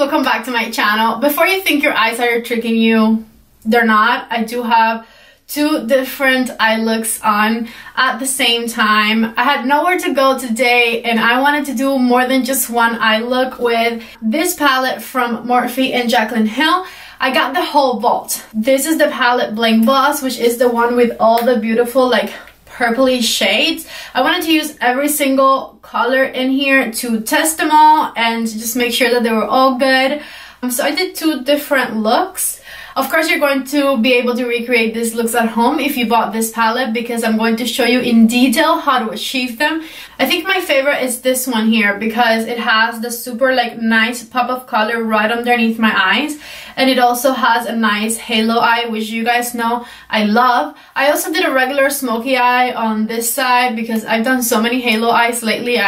welcome back to my channel. Before you think your eyes are tricking you, they're not. I do have two different eye looks on at the same time. I had nowhere to go today and I wanted to do more than just one eye look with this palette from Morphe and Jaclyn Hill. I got the whole vault. This is the palette Bling Boss, which is the one with all the beautiful like purpley shades. I wanted to use every single color in here to test them all and just make sure that they were all good. So I did two different looks. Of course, you're going to be able to recreate these looks at home if you bought this palette, because I'm going to show you in detail how to achieve them. I think my favorite is this one here because it has the super like nice pop of color right underneath my eyes, and it also has a nice halo eye, which you guys know I love. I also did a regular smoky eye on this side because I've done so many halo eyes lately.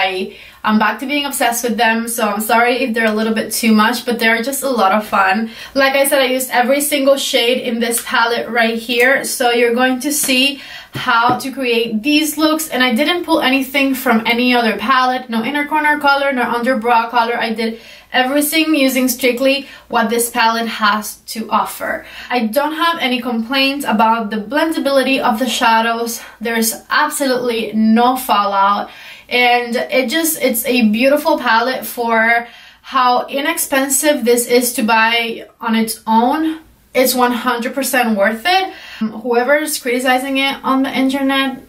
I'm back to being obsessed with them, so I'm sorry if they're a little bit too much, but they're just a lot of fun. Like I said, I used every single shade in this palette right here, so you're going to see how to create these looks. And I didn't pull anything from any other palette, no inner corner color, no under brow color. I did everything using strictly what this palette has to offer. I don't have any complaints about the blendability of the shadows. There's absolutely no fallout. And it's a beautiful palette for how inexpensive this is to buy on its own. It's 100% worth it. Whoever's criticizing it on the internet,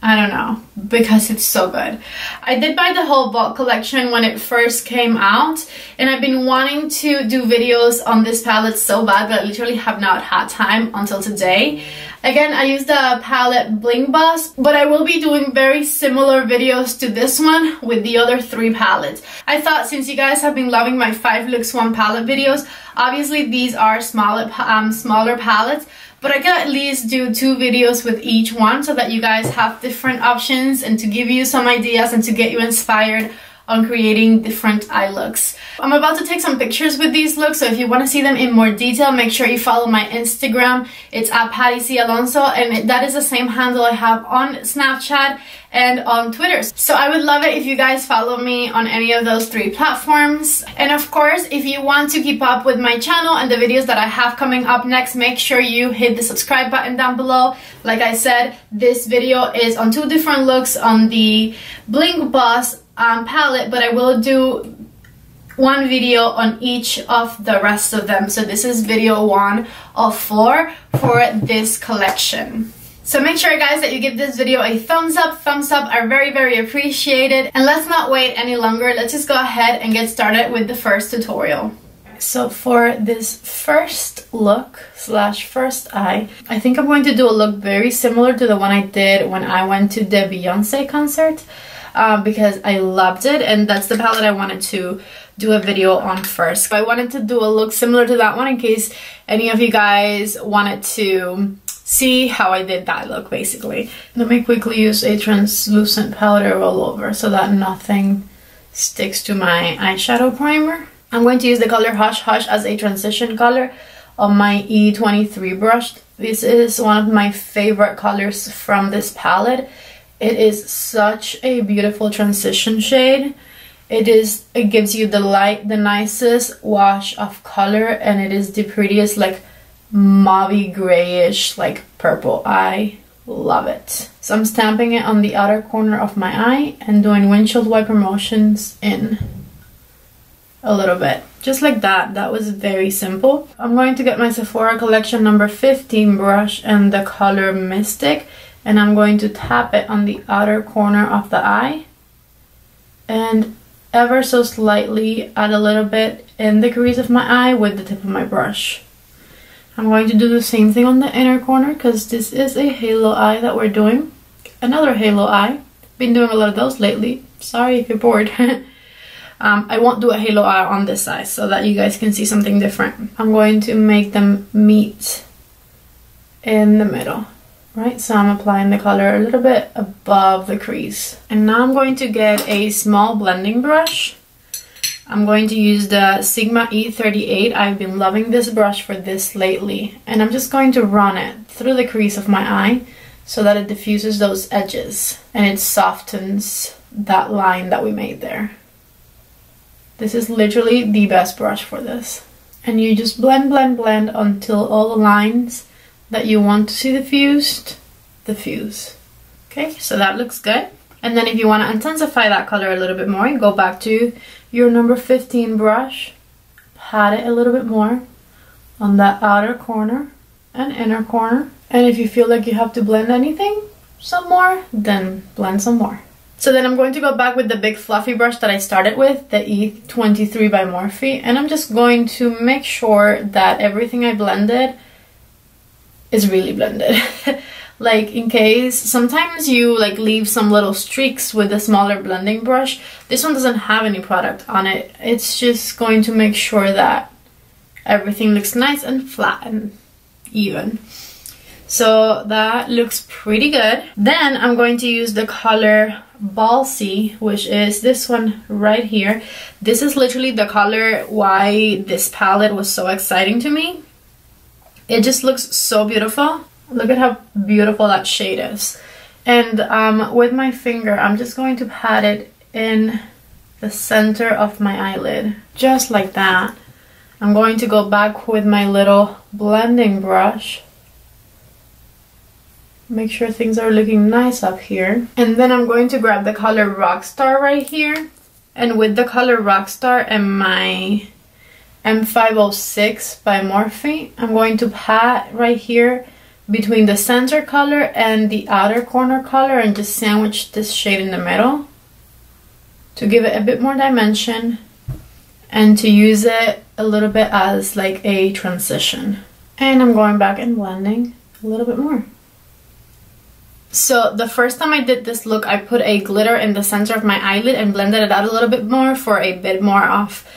I don't know, because it's so good. I did buy the whole vault collection when it first came out, and I've been wanting to do videos on this palette so bad, but I literally have not had time until today. Again, I used the palette Bling Boss, but I will be doing very similar videos to this one with the other three palettes. I thought since you guys have been loving my 5 looks 1 palette videos, obviously these are smaller palettes, but I can at least do 2 videos with each one so that you guys have different options and to give you some ideas and to get you inspired on creating different eye looks. I'm about to take some pictures with these looks, so if you want to see them in more detail, make sure you follow my Instagram. It's at Patty C. Alonso, and that is the same handle I have on Snapchat and on Twitter. So I would love it if you guys follow me on any of those 3 platforms. And of course, if you want to keep up with my channel and the videos that I have coming up next, make sure you hit the subscribe button down below. Like I said, this video is on 2 different looks on the Bling Boss palette, but I will do 1 video on each of the rest of them. So this is video 1 of 4 for this collection. So make sure guys that you give this video a thumbs up. Thumbs up are very appreciated. And let's not wait any longer. Let's just go ahead and get started with the first tutorial. So for this first look slash first eye, I think I'm going to do a look very similar to the one I did when I went to the Beyonce concert. Because I loved it, and that's the palette I wanted to do a video on first. I wanted to do a look similar to that one in case any of you guys wanted to see how I did that look, basically. Let me quickly use a translucent powder roll over so that nothing sticks to my eyeshadow primer. I'm going to use the color Hush Hush as a transition color on my E23 brush. This is one of my favorite colors from this palette. It is such a beautiful transition shade. It gives you the nicest wash of color, and it is the prettiest like mauvey grayish like purple. I love it. So I'm stamping it on the outer corner of my eye and doing windshield wiper motions in a little bit. Just like that. That was very simple. I'm going to get my Sephora collection number 15 brush and the color Mystic, and I'm going to tap it on the outer corner of the eye and ever so slightly add a little bit in the crease of my eye with the tip of my brush. I'm going to do the same thing on the inner corner because this is a halo eye that we're doing. Another halo eye. Been doing a lot of those lately. Sorry if you're bored. I won't do a halo eye on this side so that you guys can see something different. I'm going to make them meet in the middle. Right, so I'm applying the color a little bit above the crease. And now I'm going to get a small blending brush. I'm going to use the Sigma E38. I've been loving this brush for this lately. And I'm just going to run it through the crease of my eye so that it diffuses those edges and it softens that line that we made there. This is literally the best brush for this. And you just blend, blend, blend until all the lines that you want to see diffuse. Okay, so that looks good. And then if you want to intensify that color a little bit more, you go back to your number 15 brush, pat it a little bit more on that outer corner and inner corner. And if you feel like you have to blend anything some more, then blend some more. So then I'm going to go back with the big fluffy brush that I started with, the E23 by Morphe, and I'm just going to make sure that everything I blended is really blended. Like, in case sometimes you like leave some little streaks with a smaller blending brush, this one doesn't have any product on it. It's just going to make sure that everything looks nice and flat and even. So that looks pretty good. Then I'm going to use the color Ballsy, which is this one right here. This is literally the color why this palette was so exciting to me. It just looks so beautiful. Look at how beautiful that shade is. And with my finger, I'm just going to pat it in the center of my eyelid, just like that. I'm going to go back with my little blending brush. Make sure things are looking nice up here. And then I'm going to grab the color Rockstar right here. And with the color Rockstar and my M506 by Morphe, I'm going to pat right here between the center color and the outer corner color and just sandwich this shade in the middle to give it a bit more dimension and to use it a little bit as like a transition. And I'm going back and blending a little bit more. So the first time I did this look, I put a glitter in the center of my eyelid and blended it out a little bit more for a bit more of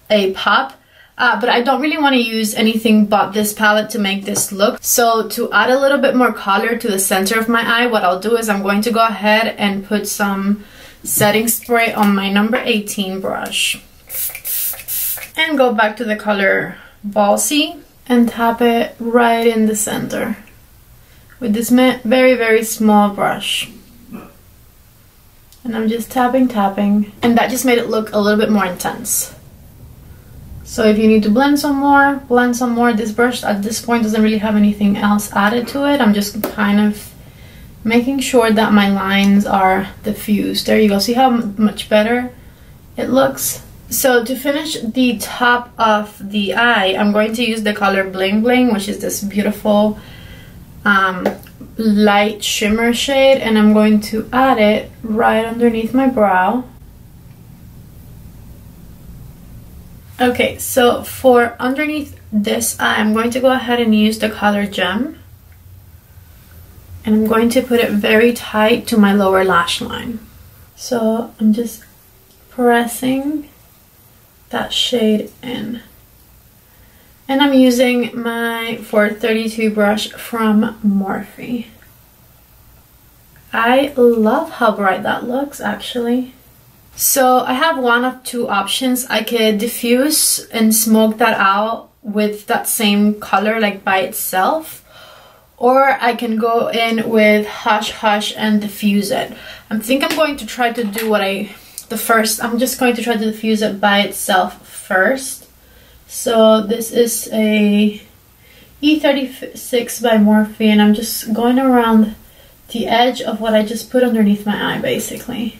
a pop. But I don't really want to use anything but this palette to make this look. So to add a little bit more color to the center of my eye, what I'll do is I'm going to go ahead and put some setting spray on my number 18 brush. And go back to the color Ballsy and tap it right in the center with this very, very small brush. And I'm just tapping, tapping. And that just made it look a little bit more intense. So if you need to blend some more, blend some more. This brush at this point doesn't really have anything else added to it. I'm just kind of making sure that my lines are diffused. There you go. See how much better it looks? So to finish the top of the eye, I'm going to use the color Bling Bling, which is this beautiful light shimmer shade, and I'm going to add it right underneath my brow. Okay, so for underneath this eye, I'm going to go ahead and use the color Gem. And I'm going to put it very tight to my lower lash line. So I'm just pressing that shade in. And I'm using my 432 brush from Morphe. I love how bright that looks, actually. So I have one of two options. I could diffuse and smoke that out with that same color, like by itself. Or I can go in with Hush Hush and diffuse it. I think I'm going to try to do I'm just going to try to diffuse it by itself first. So this is a E36 by Morphe, and I'm just going around the edge of what I just put underneath my eye, basically.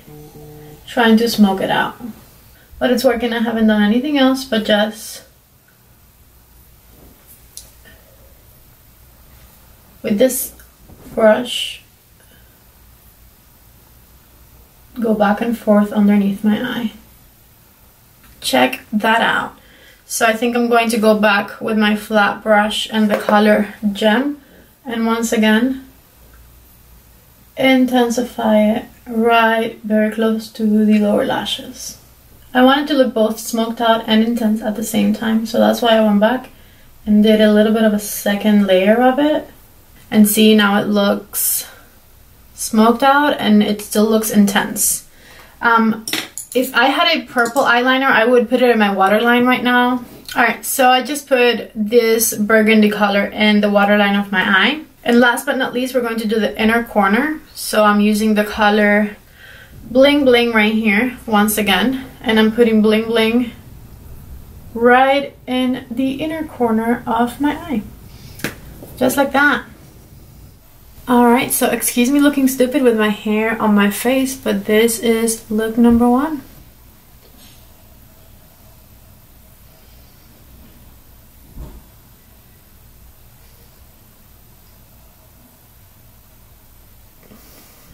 Trying to smoke it out. But it's working. I haven't done anything else but just with this brush go back and forth underneath my eye. Check that out. So I think I'm going to go back with my flat brush and the color Gem, and once again intensify it right very close to the lower lashes. I wanted to look both smoked out and intense at the same time, so that's why I went back and did a little bit of a second layer of it. And see, now it looks smoked out and it still looks intense. If I had a purple eyeliner, I would put it in my waterline right now. Alright, so I just put this burgundy color in the waterline of my eye. And last but not least, we're going to do the inner corner. So I'm using the color Bling Bling right here once again, and I'm putting Bling Bling right in the inner corner of my eye, just like that. Alright, so excuse me looking stupid with my hair on my face, but this is look number 1.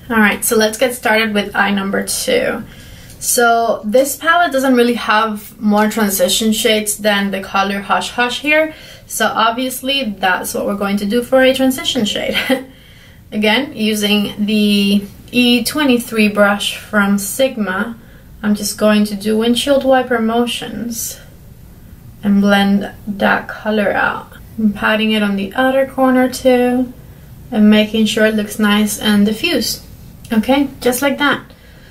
Alright, so let's get started with eye number 2. So this palette doesn't really have more transition shades than the color Hush Hush here. So obviously that's what we're going to do for a transition shade. Again, using the E23 brush from Sigma, I'm just going to do windshield wiper motions and blend that color out. I'm patting it on the outer corner too and making sure it looks nice and diffused. Okay, just like that.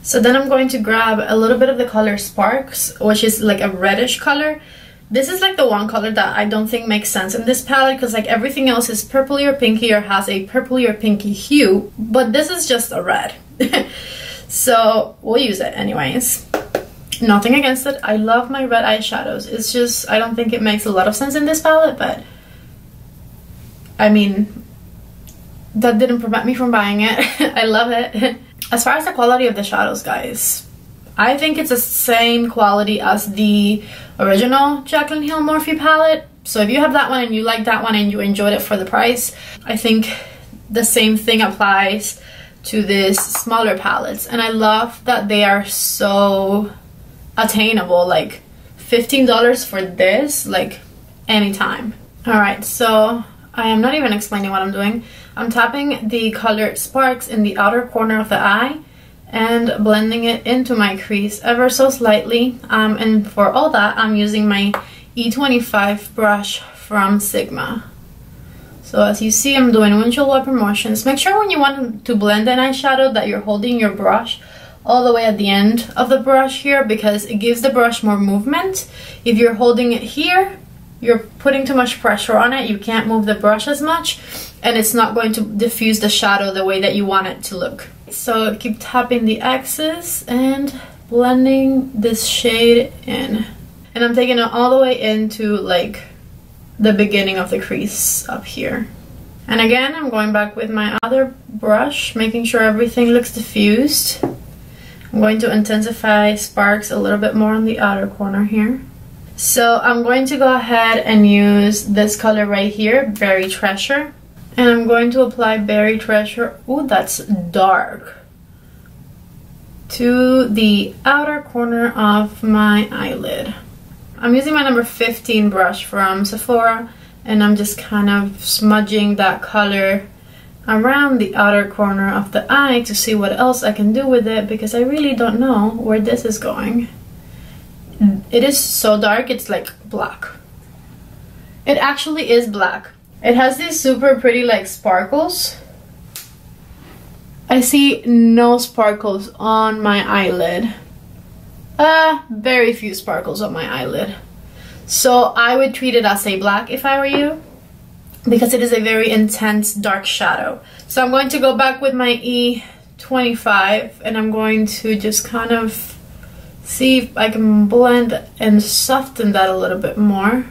So then I'm going to grab a little bit of the color Sparks, which is like a reddish color. This is like the one color that I don't think makes sense in this palette, because like everything else is purpley or pinky or has a purpley or pinky hue, but this is just a red. So we'll use it anyways. Nothing against it. I love my red eyeshadows. It's just, I don't think it makes a lot of sense in this palette, but I mean, that didn't prevent me from buying it. I love it. As far as the quality of the shadows, guys, I think it's the same quality as the original Jaclyn Hill Morphe palette. So if you have that one and you like that one and you enjoyed it for the price, I think the same thing applies to these smaller palettes. And I love that they are so attainable, like $15 for this, like anytime. Alright, so I am not even explaining what I'm doing. I'm tapping the color Sparks in the outer corner of the eye and blending it into my crease ever so slightly. And for all that, I'm using my E25 brush from Sigma. So as you see, I'm doing windshield wiper motions. Make sure when you want to blend an eyeshadow that you're holding your brush all the way at the end of the brush here, because it gives the brush more movement. If you're holding it here, you're putting too much pressure on it. You can't move the brush as much, and it's not going to diffuse the shadow the way that you want it to look. So keep tapping the X's and blending this shade in. And I'm taking it all the way into like the beginning of the crease up here. And again, I'm going back with my other brush, making sure everything looks diffused. I'm going to intensify Sparks a little bit more on the outer corner here. So I'm going to go ahead and use this color right here, Berry Treasure. And I'm going to apply Berry Treasure, ooh, that's dark, to the outer corner of my eyelid. I'm using my number 15 brush from Sephora, and I'm just kind of smudging that color around the outer corner of the eye to see what else I can do with it, because I really don't know where this is going. It is so dark, it's like black. It actually is black. It has these super pretty like sparkles. I see no sparkles on my eyelid. Very few sparkles on my eyelid. So I would treat it as a black if I were you, because it is a very intense dark shadow. So I'm going to go back with my E25 and I'm going to just kind of see if I can blend and soften that a little bit more.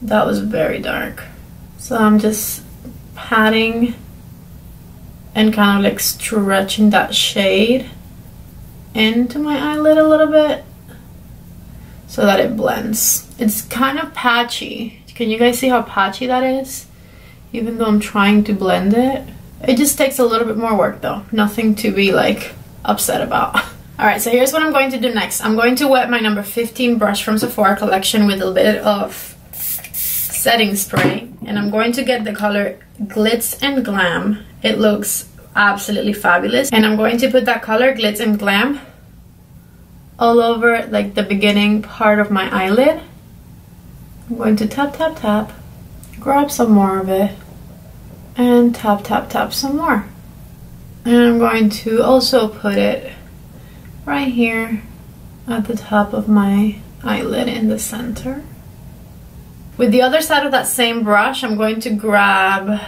That was very dark. So I'm just patting and kind of like stretching that shade into my eyelid a little bit so that it blends. It's kind of patchy. Can you guys see how patchy that is? Even though I'm trying to blend it. It just takes a little bit more work though. Nothing to be like upset about. Alright, so here's what I'm going to do next. I'm going to wet my number 15 brush from Sephora collection with a bit of setting spray, and I'm going to get the color Glitz and Glam. It looks absolutely fabulous, and I'm going to put that color Glitz and Glam all over like the beginning part of my eyelid. I'm going to tap tap tap, grab some more of it, and tap tap tap some more. And I'm going to also put it right here at the top of my eyelid in the center. With the other side of that same brush, I'm going to grab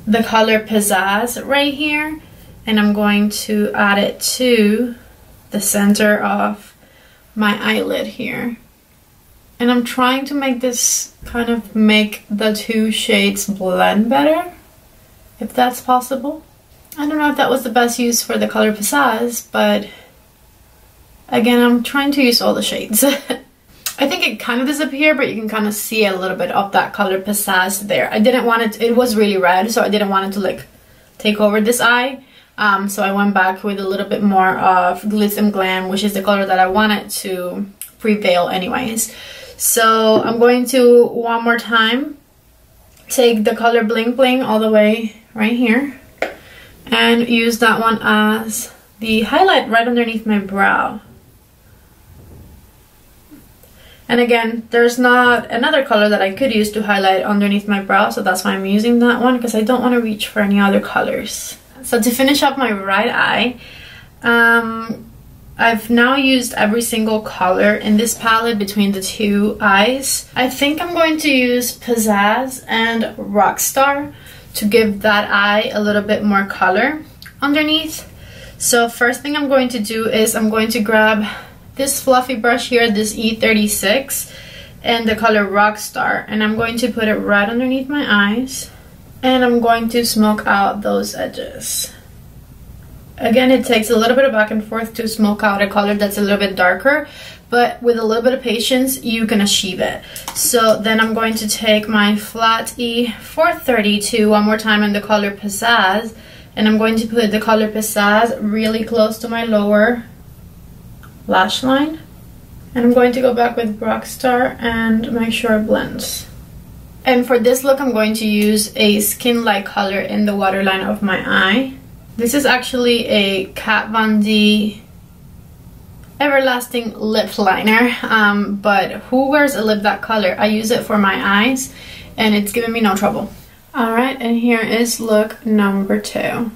the color Pizzazz right here, and I'm going to add it to the center of my eyelid here. And I'm trying to make this kind of make the two shades blend better, if that's possible. I don't know if that was the best use for the color Pizzazz, but again, I'm trying to use all the shades. I think it kind of disappeared, but you can kind of see a little bit of that color Pizzazz there. I didn't want it, it was really red, so I didn't want it to like take over this eye. So I went back with a little bit more of Glitz and Glam, which is the color that I wanted to prevail anyways. So I'm going to, one more time, take the color Bling Bling all the way right here and use that one as the highlight right underneath my brow. And again, there's not another color that I could use to highlight underneath my brow, so that's why I'm using that one, because I don't want to reach for any other colors. So to finish up my right eye, I've now used every single color in this palette between the two eyes. I think I'm going to use Pizzazz and Rockstar to give that eye a little bit more color underneath. So first thing I'm going to do is I'm going to grab this fluffy brush here, this E36, and the color Rockstar, and I'm going to put it right underneath my eyes, and I'm going to smoke out those edges. Again, it takes a little bit of back and forth to smoke out a color that's a little bit darker, but with a little bit of patience, you can achieve it. So then I'm going to take my flat E432 one more time in the color Pizzazz, and I'm going to put the color Pizzazz really close to my lower lash line, and I'm going to go back with Rockstar and make sure it blends. And for this look, I'm going to use a skin-like color in the waterline of my eye. This is actually a Kat Von D Everlasting Lip Liner, but who wears a lip that color? I use it for my eyes, and it's giving me no trouble. Alright, and here is look number 2.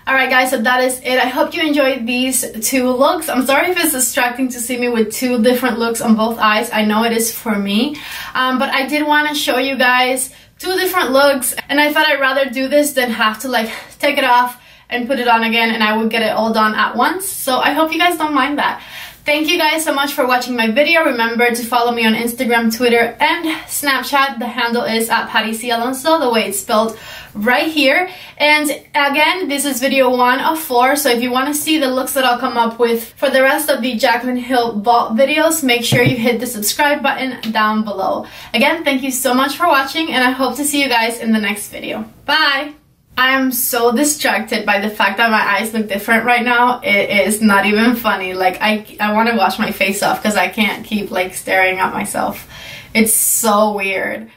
Alright guys, so that is it. I hope you enjoyed these two looks. I'm sorry if it's distracting to see me with two different looks on both eyes. I know it is for me. But I did want to show you guys two different looks, and I thought I'd rather do this than have to like take it off and put it on again, and I would get it all done at once. So I hope you guys don't mind that. Thank you guys so much for watching my video. Remember to follow me on Instagram, Twitter, and Snapchat. The handle is at Patty C. Alonso, the way it's spelled right here. And again, this is video 1 of 4, so if you want to see the looks that I'll come up with for the rest of the Jaclyn Hill vault videos, make sure you hit the subscribe button down below. Again, thank you so much for watching, and I hope to see you guys in the next video. Bye! I am so distracted by the fact that my eyes look different right now. It is not even funny. Like, I want to wash my face off because I can't keep like staring at myself. It's so weird.